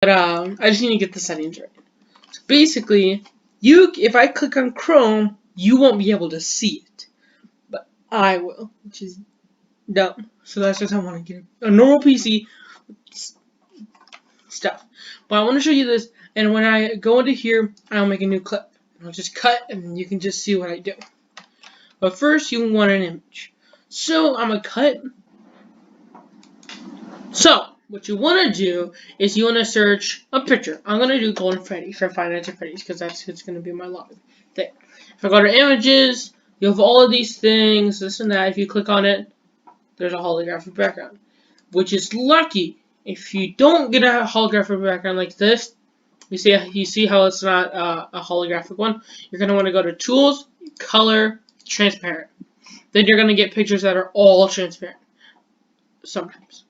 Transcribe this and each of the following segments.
But I just need to get the settings right. So basically, if I click on Chrome, you won't be able to see it, but I will, which is dumb. So that's just how I want to get a normal PC stuff. But I want to show you this, and when I go into here, I'll make a new clip. I'll just cut, and you can just see what I do. But first, you want an image. So I'm gonna cut. So what you want to do is you want to search a picture. I'm gonna do Golden Freddy for Five Nights at Freddy's because that's what's gonna be my log thing. If I go to images, you have all of these things, this and that. If you click on it, there's a holographic background, which is lucky. If you don't get a holographic background like this, you see how it's not a holographic one. You're gonna want to go to Tools, Color, Transparent. Then you're gonna get pictures that are all transparent. Sometimes.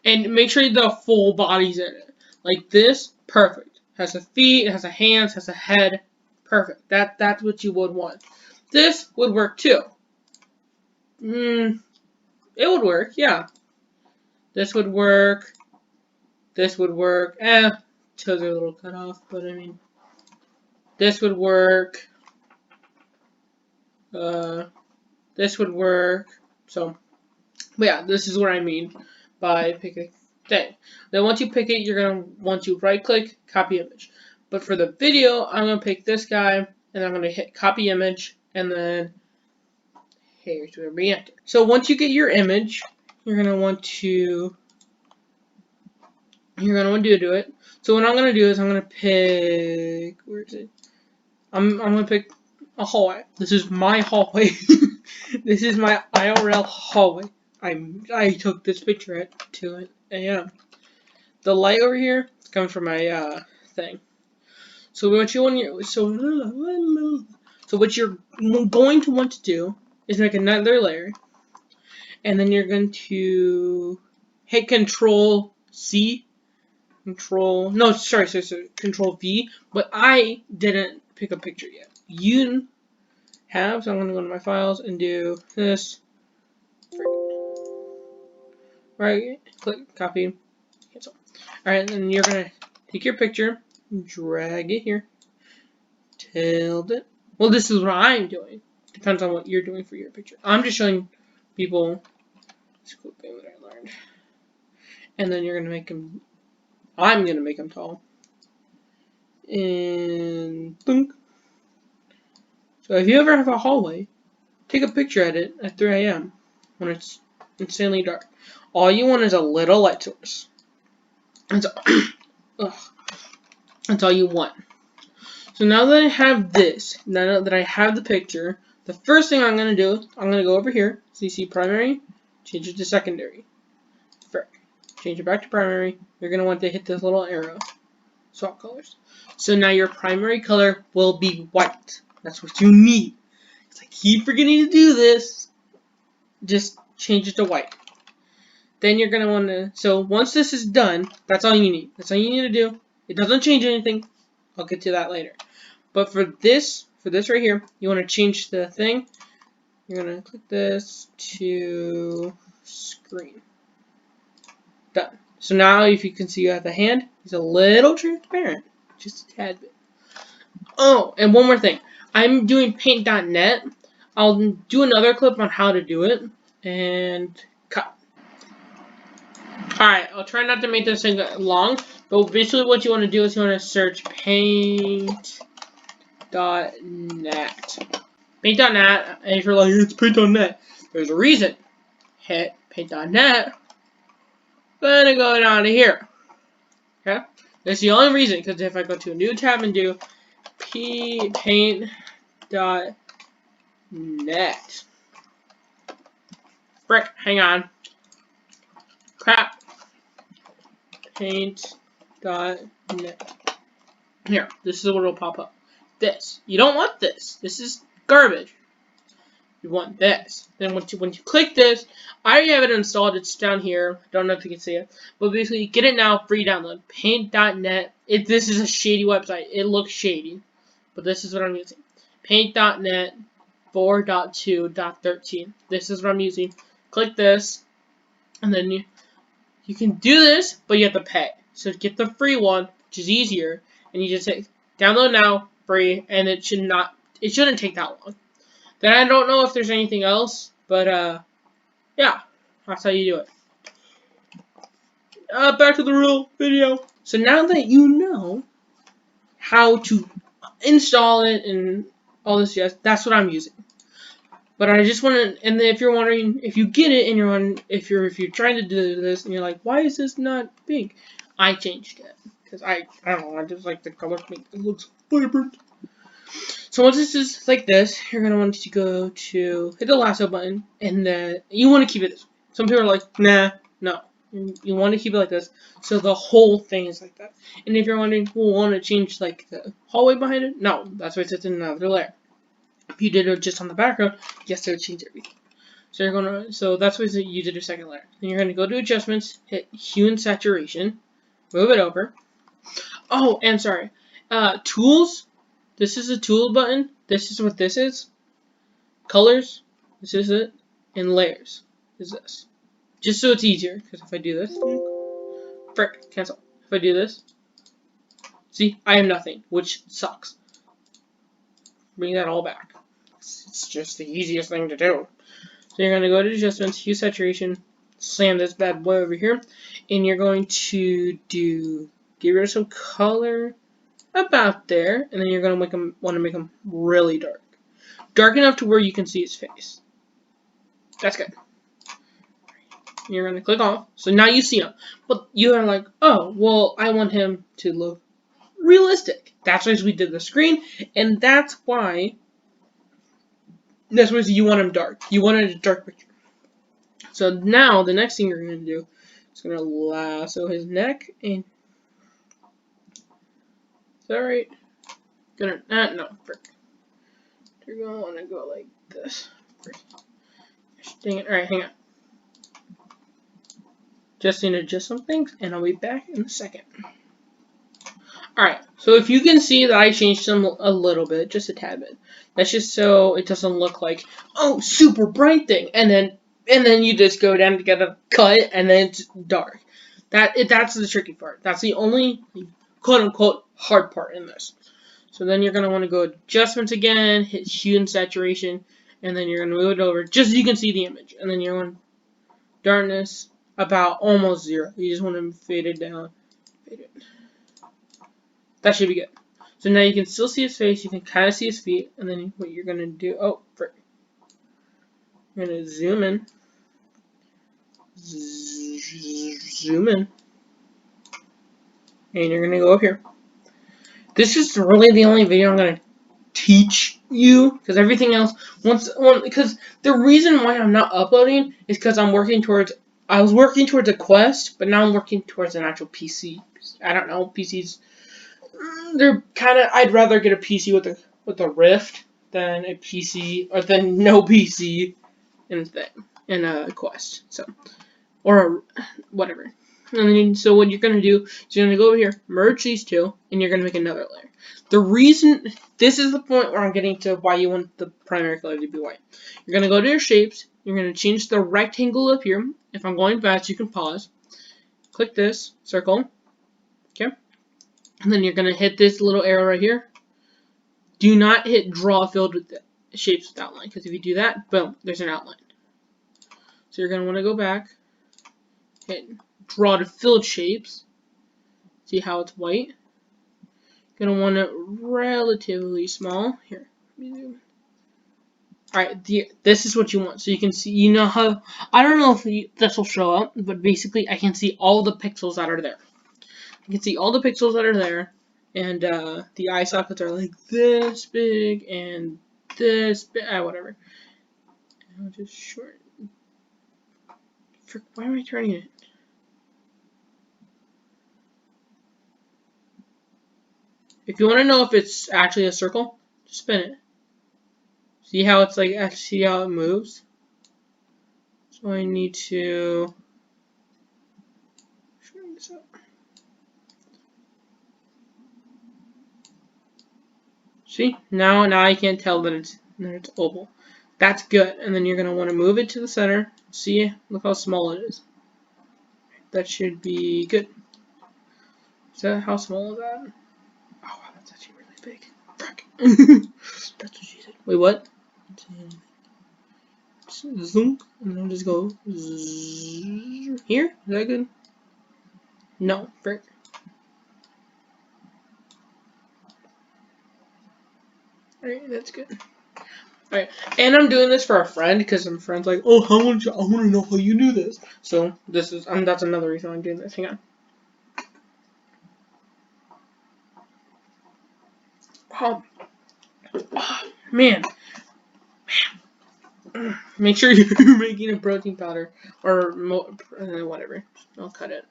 And make sure the full body's in it. Like this, perfect. Has a feet, it has a hands, has a head. Perfect. That's what you would want. This would work too. It would work, yeah. This would work. This would work. Toes are a little cut off, but I mean, this would work. This would work. So, but yeah, this is what I mean by picking thing. Then once you pick it, you're gonna want to right click, copy image. But for the video, I'm gonna pick this guy, and I'm gonna hit copy image, and then here's where we enter. So once you get your image, you're gonna want to do it. So what I'm gonna do is I'm gonna pick, where is it? I'm gonna pick a hallway. This is my hallway. This is my IRL hallway. I took this picture at 2 a.m. The light over here is coming from my thing. So what you want so what you're going to want to do is make another layer, and then you're going to hit Control C, Control V. But I didn't pick a picture yet. You have, so I'm gonna go to my files and do this. Right, click, copy, cancel. Alright, then you're gonna take your picture, drag it here, tilt it. Well, this is what I'm doing. Depends on what you're doing for your picture. I'm just showing people this cool thing that I learned. And then you're gonna make them, I'm gonna make them tall. And boom. So if you ever have a hallway, take a picture at it at 3 a.m. when it's insanely dark. All you want is a little light source. That's all you want. So now that I have this, now that I have the picture, the first thing I'm going to do, I'm going to go over here, so you see primary, change it to secondary. Change it back to primary. You're going to want to hit this little arrow. Swap colors. So now your primary color will be white. That's what you need. Because I keep forgetting to do this. Just change it to white. Then you're going to want to, so once this is done, that's all you need. That's all you need to do. It doesn't change anything. I'll get to that later. But for this right here, you want to change the thing. You're going to click this to screen. Done. So now if you can see you have the hand, it's a little transparent. Just a tad bit. Oh, and one more thing. I'm doing paint.net. I'll do another clip on how to do it. And cut. Alright, I'll try not to make this thing long, but basically what you want to do is you want to search paint.net. Paint.net, and if you're like, it's paint.net, there's a reason. Hit paint.net, then go down to here. Okay? That's the only reason, because if I go to a new tab and do paint.net, frick, hang on. Crap. Paint.net. Here, this is what will pop up. This. You don't want this. This is garbage. You want this. Then when you click this, I already have it installed. It's down here. Don't know if you can see it. But basically, get it now. Free download. Paint.net. This is a shady website. It looks shady. But this is what I'm using. Paint.net 4.2.13. This is what I'm using. Click this. And then you can do this, but you have to pay. So get the free one, which is easier, and you just hit download now, free, and it shouldn't take that long. Then I don't know if there's anything else, but yeah, that's how you do it. Back to the real video. So now that you know how to install it and all this jazz, that's what I'm using. But I just want to, and if you're wondering, if you get it and you're on, if you're trying to do this and you're like, why is this not pink? I changed it because I don't know, I just like the color pink. It looks vibrant. So once this is like this, you're gonna want to go to hit the lasso button, and you want to keep it this way. Some people are like, nah, no. You want to keep it like this, so the whole thing is like that. And if you're wondering, we'll want to change like the hallway behind it. No, that's why it sits in another layer. If you did it just on the background, yes, it would change everything. So that's why you did your second layer. Then you're gonna go to adjustments, hit hue and saturation, move it over. Oh, and sorry, tools. This is a tool button. This is what this is. Colors. This is it. And layers is this. Just so it's easier, because if I do this, frick, cancel. If I do this, see, I have nothing, which sucks. Bring that all back. It's just the easiest thing to do. So you're going to go to adjustments, hue saturation, slam this bad boy over here, and you're going to get rid of some color about there, and then you're going to want to make them really dark. Dark enough to where you can see his face. That's good. You're going to click off. So now you see him. But you are like, oh, well, I want him to look realistic. That's why we did the screen, and that's why you want him dark. You wanted a dark picture. So now the next thing you're going to do is going to lasso his neck, and is that right? No, frick. You're going to want to go like this. Dang it. Alright, hang on. Just need to adjust some things, and I'll be back in a second. Alright, so if you can see that I changed them a little bit, just a tad bit. That's just so it doesn't look like, oh, super bright thing, and then you just go down to get a cut, and then it's dark. That's the tricky part. That's the only quote-unquote hard part in this. So then you're going to want to go adjustments again, hit hue and saturation, and then you're going to move it over just so you can see the image. And then you're going darkness about almost 0. You just want to fade it down. Fade it. That should be good. So now you can still see his face, you can kind of see his feet, and then what you're going to do, you're going to zoom in. Zoom in. And you're going to go up here. This is really the only video I'm going to teach you, because everything else, because the reason why I'm not uploading is because I was working towards a Quest, but now I'm working towards an actual PC. I don't know, PCs, they're kind of, I'd rather get a PC with a Rift than a PC, or than no PC in a Quest, so, or whatever. And then, so what you're going to do is you're going to go over here, merge these two, and you're going to make another layer. The reason, this is the point where I'm getting to why you want the primary color to be white. You're going to go to your shapes, you're going to change the rectangle up here. If I'm going fast, you can pause. Click this, circle, okay? And then you're going to hit this little arrow right here. Do not hit draw filled with the shapes with outline, because if you do that, boom, there's an outline. So you're going to want to go back, hit draw to filled shapes. See how it's white? Gonna want it relatively small. Here. Alright, this is what you want. So you can see, you know how, I don't know if this will show up, but basically I can see all the pixels that are there. You can see all the pixels that are there, and the eye sockets are like this big and this big, whatever. I'll just shorten. Frick, why am I turning it? If you want to know if it's actually a circle, just spin it. See how it's like, see how it moves? So I need to shorten this up. See? Now I can't tell that it's oval. That's good. And then you're going to want to move it to the center. See? Look how small it is. That should be good. How small is that? Oh, wow, that's actually really big. Frick. That's what she said. Wait, what? Zoom, and then just go here. Is that good? No, frick. Alright, that's good. Alright, and I'm doing this for a friend because some friends like, oh, I want to know how you do this. So this is that's another reason I'm doing this. Hang on. Oh, man. Make sure you're making a protein powder or whatever. I'll cut it.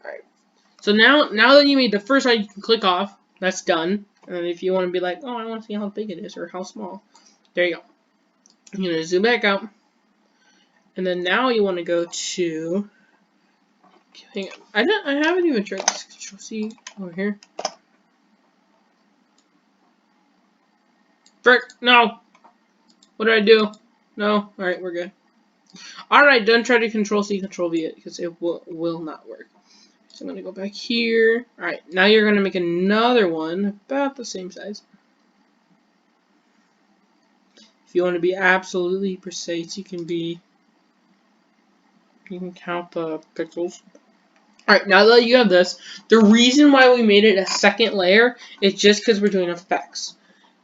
Alright. So now that you made the first one, you can click off. That's done. And if you want to be like, oh, I want to see how big it is or how small, there you go. I'm going to zoom back out. And then now you want to go to... Hang on. I haven't even tried this. Control-C over here. Frick! No! What did I do? No? Alright, we're good. Alright, don't try to Control-C, Control-V it, because it will not work. So I'm going to go back here. Alright, now you're going to make another one about the same size. If you want to be absolutely precise, you can count the pixels. Alright, now that you have this, the reason why we made it a second layer is just because we're doing effects.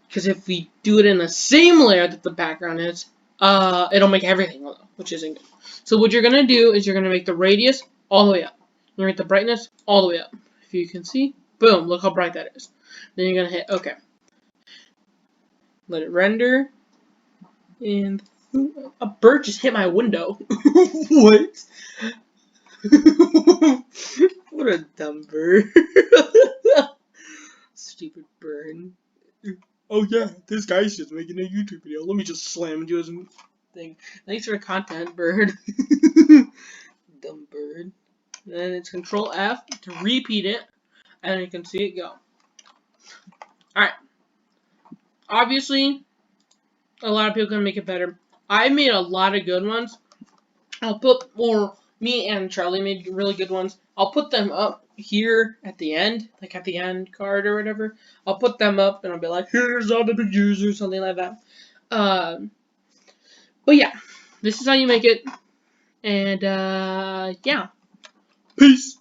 Because if we do it in the same layer that the background is, it'll make everything low, which isn't good. So what you're going to do is you're going to make the radius all the way up. You're going to make the brightness all the way up. If you can see, boom, look how bright that is. Then you're going to hit OK. Let it render. And a bird just hit my window. What? What a dumb bird. Stupid bird. Oh yeah, this guy's just making a YouTube video. Let me just slam into his thing. Thanks for the content, bird. Dumb bird. Then it's Control F to repeat it, and you can see it go. Alright. Obviously, a lot of people can make it better. I made a lot of good ones. Me and Charlie made really good ones. I'll put them up here at the end, like at the end card or whatever. I'll put them up and I'll be like, here's all the pictures or something like that. But yeah, this is how you make it. And yeah. Peace.